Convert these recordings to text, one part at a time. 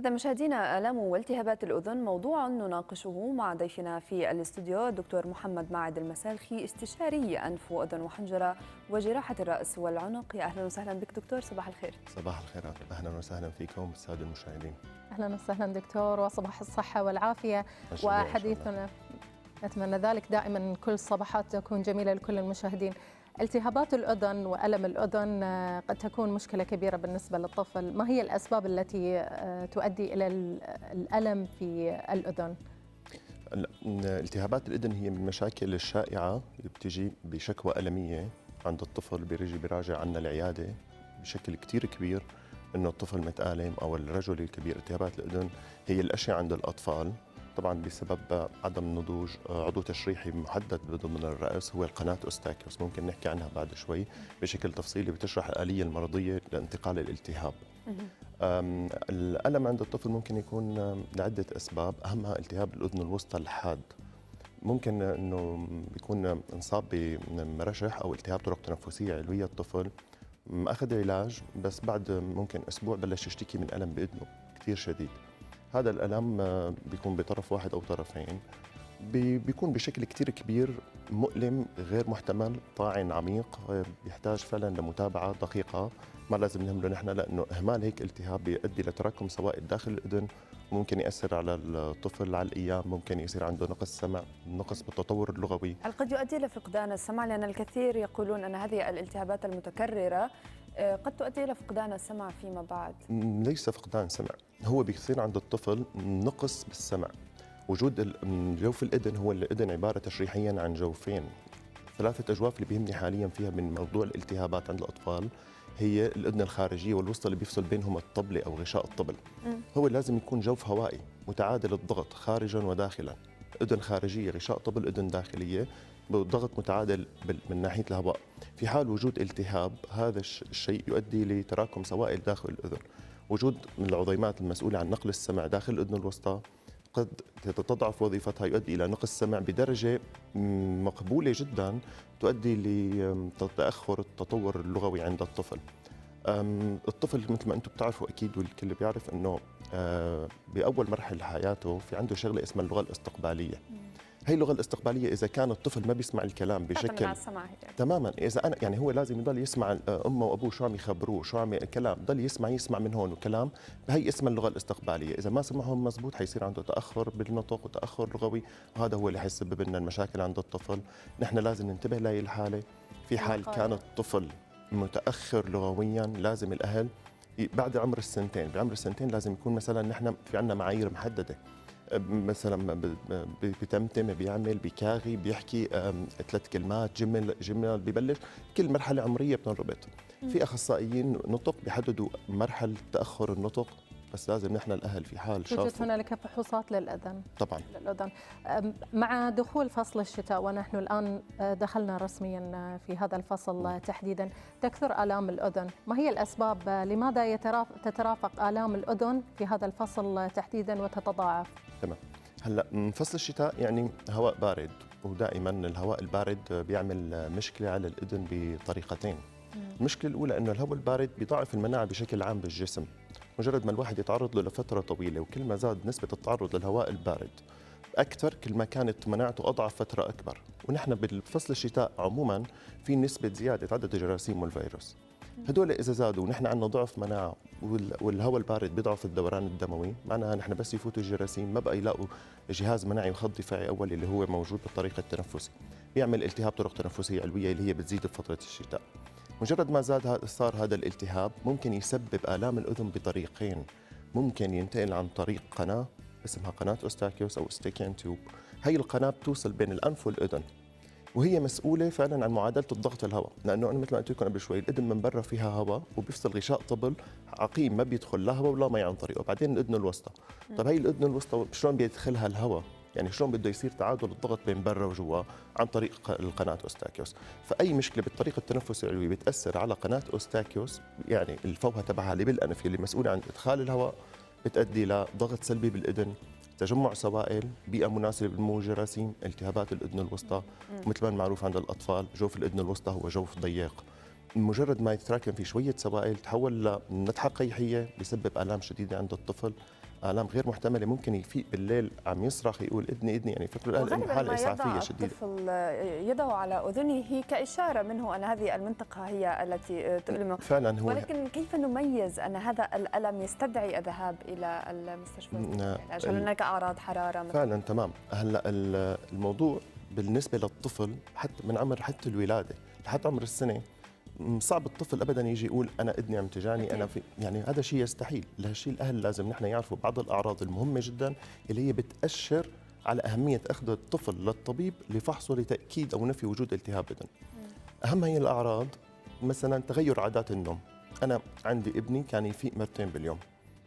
إذا مشاهدينا، آلام والتهابات الأذن موضوع نناقشه مع ضيفنا في الاستوديو الدكتور محمد ماعد المسالخي، استشاري أنف وأذن وحنجرة وجراحة الرأس والعنق. يا أهلا وسهلا بك دكتور، صباح الخير. صباح الخيرات، اهلا وسهلا فيكم الساده المشاهدين. أهلا وسهلا دكتور، وصباح الصحة والعافية. وحديثنا نتمنى ذلك دائما، كل الصباحات تكون جميلة لكل المشاهدين. التهابات الأذن وألم الأذن قد تكون مشكلة كبيرة بالنسبة للطفل. ما هي الأسباب التي تؤدي إلى الألم في الأذن؟ التهابات الأذن هي من المشاكل الشائعة اللي بتجي بشكوى ألمية عند الطفل، بيراجع عنا العيادة بشكل كتير كبير إنه الطفل متآلم أو الرجل الكبير. التهابات الأذن هي الأشعة عند الأطفال، طبعا بسبب عدم نضوج عضو تشريحي محدد ضمن الرأس هو القناة أوستاكيوس. ممكن نحكي عنها بعد شوي بشكل تفصيلي، بتشرح الآلية المرضية لانتقال الالتهاب. الألم عند الطفل ممكن يكون لعدة أسباب، أهمها التهاب الأذن الوسطى الحاد. ممكن أنه بيكون انصاب بمرشح أو التهاب طرق تنفسية علوية. الطفل أخذ علاج بس بعد ممكن أسبوع بلش يشتكي من ألم بإذنه كثير شديد. هذا الألم بيكون بطرف واحد أو طرفين، بيكون بشكل كتير كبير مؤلم غير محتمل، طاعن عميق، بيحتاج فعلا لمتابعة دقيقة. ما لازم نهمله نحن، لأنه إهمال هيك التهاب بيؤدي لتراكم سوائل داخل الأذن، وممكن يأثر على الطفل على الأيام. ممكن يصير عنده نقص سمع، نقص بالتطور اللغوي. هل قد يؤدي إلى فقدان السمع؟ لأن الكثير يقولون أن هذه الالتهابات المتكررة قد تؤدي إلى فقدان السمع فيما بعد. ليس فقدان سمع، هو بيصير عند الطفل نقص بالسمع. وجود جوف الأذن، هو الأذن عبارة تشريحيا عن جوفين. ثلاثة أجواف اللي بيهمني حاليا فيها من موضوع الالتهابات عند الأطفال هي الأذن الخارجية والوسطى اللي بيفصل بينهم الطبلة أو غشاء الطبل. هو لازم يكون جوف هوائي متعادل الضغط خارجا وداخلا. أذن خارجية غشاء طبل، أذن داخلية بضغط متعادل من ناحية الهواء. في حال وجود التهاب، هذا الشيء يؤدي لتراكم سوائل داخل الأذن. وجود من العظيمات المسؤولة عن نقل السمع داخل الأذن الوسطى قد تتضاعف وظيفتها، يؤدي إلى نقص السمع بدرجة مقبولة جدا، تؤدي لتأخر التطور اللغوي عند الطفل. الطفل مثل ما أنتم بتعرفوا أكيد، والكل بيعرف أنه بأول مرحلة حياته في عنده شغلة اسمها اللغة الاستقبالية. هي اللغة الاستقبالية إذا كان الطفل ما بيسمع الكلام بشكل تماما، إذا أنا يعني هو لازم يضل يسمع أمه وأبوه شو عم يخبروه، شو عم كلام، ضل يسمع من هون وكلام. هي اسمها اللغة الاستقبالية. إذا ما سمعهم مزبوط حيصير عنده تأخر بالنطق وتأخر لغوي، وهذا هو اللي حيسبب لنا المشاكل عند الطفل. نحن لازم ننتبه لهي الحالة. في حال كان الطفل متأخر لغويا، لازم الأهل بعد عمر السنتين، بعمر السنتين لازم يكون مثلا نحن في عندنا معايير محددة، مثلا بتمتم، بيعمل، بيكاغي، بيحكي 3 كلمات، جمل ببلش. كل مرحلة عمرية بتنربط. في أخصائيين نطق بيحددوا مرحلة تأخر النطق، بس لازم نحن الأهل في حال توجد هنالك فحوصات للأذن طبعا للأذن. مع دخول فصل الشتاء، ونحن الآن دخلنا رسميا في هذا الفصل تحديدا، تكثر آلام الأذن. ما هي الأسباب؟ لماذا تترافق آلام الأذن في هذا الفصل تحديدا وتتضاعف؟ تمام. هلا فصل الشتاء يعني هواء بارد، ودائما الهواء البارد بيعمل مشكلة على الأذن بطريقتين. المشكلة الأولى أنه الهواء البارد بيضاعف المناعة بشكل عام بالجسم. مجرد ما الواحد يتعرض له لفترة طويلة، وكل ما زاد نسبة التعرض للهواء البارد أكثر، كل ما كانت مناعته أضعف فترة أكبر. ونحن بالفصل الشتاء عموما في نسبة زيادة عدد الجراثيم والفيروس. هدول إذا زادوا ونحن عندنا ضعف مناعة، والهواء البارد بيضعف الدوران الدموي، معناها نحن بس يفوتوا الجراثيم ما بقى يلاقوا جهاز مناعي وخط دفاعي أولي اللي هو موجود بالطريق التنفسي، بيعمل التهاب طرق تنفسية علوية اللي هي بتزيد بفترة الشتاء. مجرد ما صار هذا الالتهاب ممكن يسبب آلام الأذن بطريقين. ممكن ينتقل عن طريق قناة اسمها قناة أوستاكيوس أو ستيكين تيوب. هي القناة بتوصل بين الأنف والأذن، وهي مسؤولة فعلا عن معادلة الضغط الهواء، لأنه أنا مثل ما قلت لكم قبل شوي، الأذن من برا فيها هواء وبيفصل غشاء طبل عقيم ما بيدخل لا هواء ولا مي عن طريقه. بعدين الأذن الوسطى، طب هي الأذن الوسطى شلون بيدخلها الهواء؟ يعني شلون بده يصير تعادل الضغط بين برا وجوا؟ عن طريق القناة أوستاكيوس. فأي مشكلة بالطريق التنفسي العلوي بتأثر على قناة أوستاكيوس، يعني الفوهة تبعها اللي بالأنف اللي مسؤولة عن إدخال الهواء، بتؤدي لضغط سلبي بالأذن، تجمع سوائل، بيئة مناسبة لنمو الجراثيم، التهابات الأذن الوسطى. ومثل ما معروف عند الأطفال، جوف الأذن الوسطى هو جوف ضيق. مجرد ما يتراكم في شويه سوائل تحول لنتحه قيحيه بيسبب الام شديده عند الطفل، آلام غير محتملة. ممكن يفيق بالليل عم يصرخ يقول إذني إذني، يعني فكرة الأهل إنه حالة إسعافية شديدة. الطفل يده على أذنه كإشارة منه أن هذه المنطقة هي التي تؤلمه فعلا هو. ولكن كيف نميز أن هذا الألم يستدعي الذهاب إلى المستشفى العلاج؟ هل هناك أعراض حرارة مثلا؟ فعلا تمام. هلا الموضوع بالنسبة للطفل حتى من عمر حتى الولادة لحد عمر السنة صعب الطفل ابدا يجي يقول انا اذني عم تجاني انا في، يعني هذا شيء يستحيل. لهالشيء الاهل لازم نحن يعرفوا بعض الاعراض المهمه جدا اللي هي بتاشر على اهميه اخذ الطفل للطبيب لفحصه لتاكيد او نفي وجود التهاب اذن. اهم هي الاعراض مثلا تغير عادات النوم. انا عندي ابني كان يفيق مرتين باليوم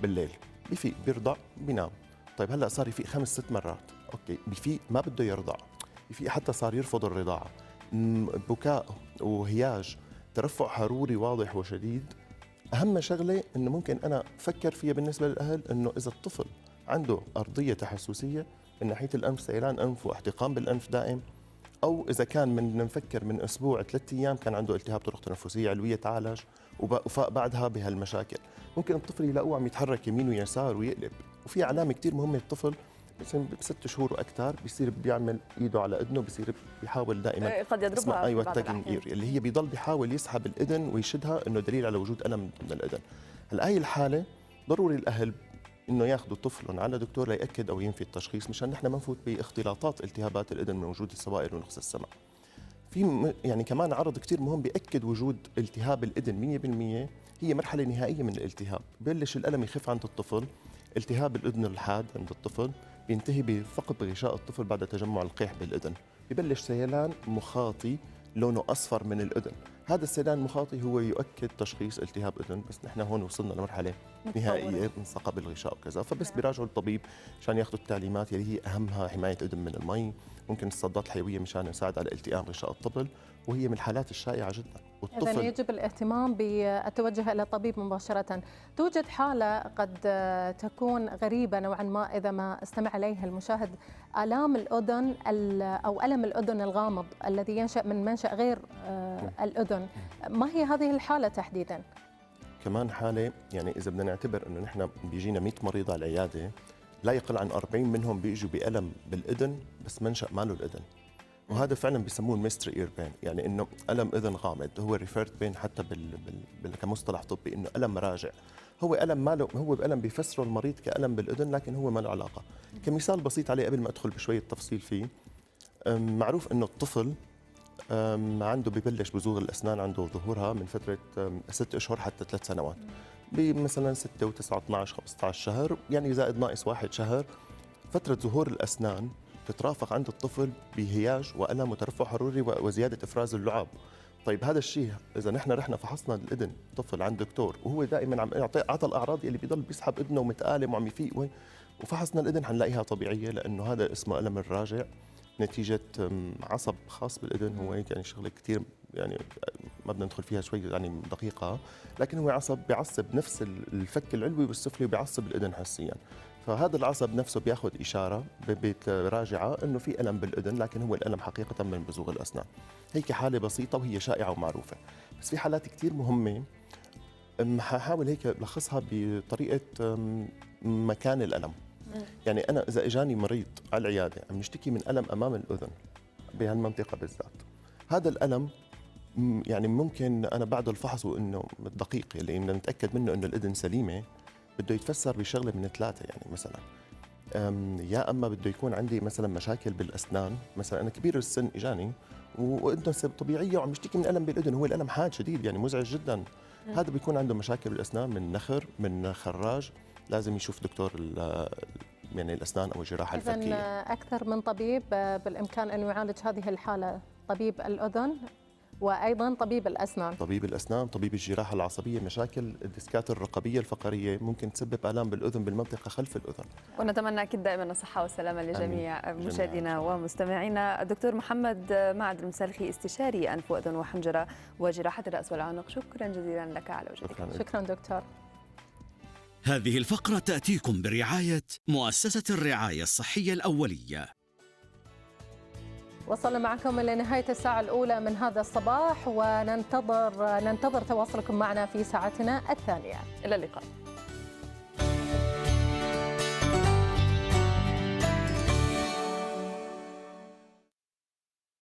بالليل، بيفيق بيرضع بينام. طيب هلا صار يفيق 5-6 مرات، اوكي بيفيق ما بده يرضع، يفيق حتى صار يرفض الرضاعه، بكاء وهياج، ترفع حروري واضح وشديد. أهم شغلة إنه ممكن أنا أفكر فيها بالنسبة للأهل إنه إذا الطفل عنده أرضية تحسسية من ناحية الأنف، سيلان أنف واحتقان بالأنف دائم، أو إذا كان من نفكر من أسبوع 3 أيام كان عنده التهاب طرق تنفسية علوية تعالج وفاق بعدها بهالمشاكل، ممكن الطفل يلاقوه عم يتحرك يمين ويسار ويقلب. وفي علامة كتير مهمة، الطفل مثلا ب6 شهور واكثر بيصير بيعمل ايده على اذنه، بيصير بيحاول دائما قد يضربها ايوه التاجنج اير اللي هي بيضل بيحاول يسحب الاذن ويشدها، انه دليل على وجود الم من الاذن. هلا هي الحاله ضروري الاهل انه ياخذوا طفلهم على دكتور ليأكد او ينفي التشخيص، مشان نحن ما نفوت باختلاطات التهابات الاذن من وجود السوائل ونقص السمع. في يعني كمان عرض كثير مهم بيأكد وجود التهاب الاذن 100%، هي مرحله نهائيه من الالتهاب. ببلش الالم يخف عند الطفل، التهاب الاذن الحاد عند الطفل بينتهي بثقب غشاء الطفل بعد تجمع القيح بالاذن، ببلش سيلان مخاطي لونه اصفر من الاذن. هذا السيلان المخاطي هو يؤكد تشخيص التهاب اذن، بس نحن هون وصلنا لمرحله نهائيه من ثقب الغشاء وكذا، فبس بيراجعوا الطبيب مشان ياخذوا التعليمات اللي هي اهمها حمايه الاذن من المي، ممكن الصدات الحيويه مشان يساعد على التئام غشاء الطفل، وهي من الحالات الشائعه جدا. إذن يجب الاهتمام بالتوجه إلى الطبيب مباشرة. توجد حالة قد تكون غريبة نوعا ما إذا ما استمع إليها المشاهد، آلام الأذن أو ألم الأذن الغامض الذي ينشأ من منشأ غير الأذن، ما هي هذه الحالة تحديدا؟ كمان حالة، يعني إذا بدنا نعتبر إنه نحن بيجينا 100 مريض على العيادة، لا يقل عن 40 منهم بيجوا بألم بالأذن بس منشأ ماله الأذن، وهذا فعلا بيسموه الميستري اير بين، يعني انه الم اذن غامض، هو ريفيرت بين حتى كمصطلح طبي انه الم مراجع، هو الم ماله، هو الم بيفسره المريض كالم بالاذن لكن هو ما له علاقه. كمثال بسيط عليه قبل ما ادخل بشويه تفصيل فيه، معروف انه الطفل عنده ببلش بزوغ الاسنان عنده ظهورها من فتره 6 اشهر حتى 3 سنوات، بمثلا 6 و9 12 15 شهر، يعني زائد ناقص 1 شهر. فتره ظهور الاسنان تترافق عند الطفل بهياج والم وترفع حروري وزياده افراز اللعاب. طيب هذا الشيء اذا نحن رحنا فحصنا الاذن طفل عند دكتور وهو دائما عم اعطى الاعراض اللي بيضل بيسحب اذنه ومتالم وعم يفيق، وفحصنا الاذن حنلاقيها طبيعيه، لانه هذا اسمه الم الراجع نتيجه عصب خاص بالاذن. هو يعني شغله كثير يعني ما بدنا ندخل فيها شوي يعني دقيقه، لكن هو عصب بيعصب نفس الفك العلوي والسفلي وبيعصب الاذن حسيا. فهذا العصب نفسه بياخذ اشاره راجعه انه في الم بالاذن، لكن هو الالم حقيقه من بزوغ الاسنان. هيك حاله بسيطه وهي شائعه ومعروفه، بس في حالات كثير مهمه حاحاول هيك لخصها بطريقه مكان الالم. يعني انا اذا اجاني مريض على العياده عم يشتكي من الم امام الاذن بهالمنطقه بالذات، هذا الالم يعني ممكن انا بعد الفحص وانه الدقيق اللي بدنا نتاكد منه انه الاذن سليمه بده يتفسر بشغله من 3، يعني مثلا يا اما بده يكون عندي مثلا مشاكل بالاسنان، مثلا انا كبير السن اجاني واذنه طبيعيه وعم يشتكي من الم بالاذن، هو الالم حاد شديد يعني مزعج جدا، هذا بيكون عنده مشاكل بالاسنان من نخر من خراج، لازم يشوف دكتور يعني الاسنان او الجراحه الفكيه. إذن اكثر من طبيب بالامكان انه يعالج هذه الحاله، طبيب الاذن وايضا طبيب الاسنان. طبيب الاسنان، طبيب الجراحه العصبيه، مشاكل الديسكات الرقبيه الفقريه ممكن تسبب الام بالاذن بالمنطقه خلف الاذن. ونتمنى اكيد دائما الصحه والسلامه لجميع مشاهدينا ومستمعينا. الدكتور محمد معد المسالخي، استشاري انف واذن وحنجره وجراحه الراس والعنق، شكرا جزيلا لك على وجودك. شكرا دكتور. هذه الفقرة تأتيكم برعاية مؤسسة الرعاية الصحية الأولية. وصلنا معكم إلى نهاية الساعة الأولى من هذا الصباح، وننتظر تواصلكم معنا في ساعتنا الثانية. إلى اللقاء.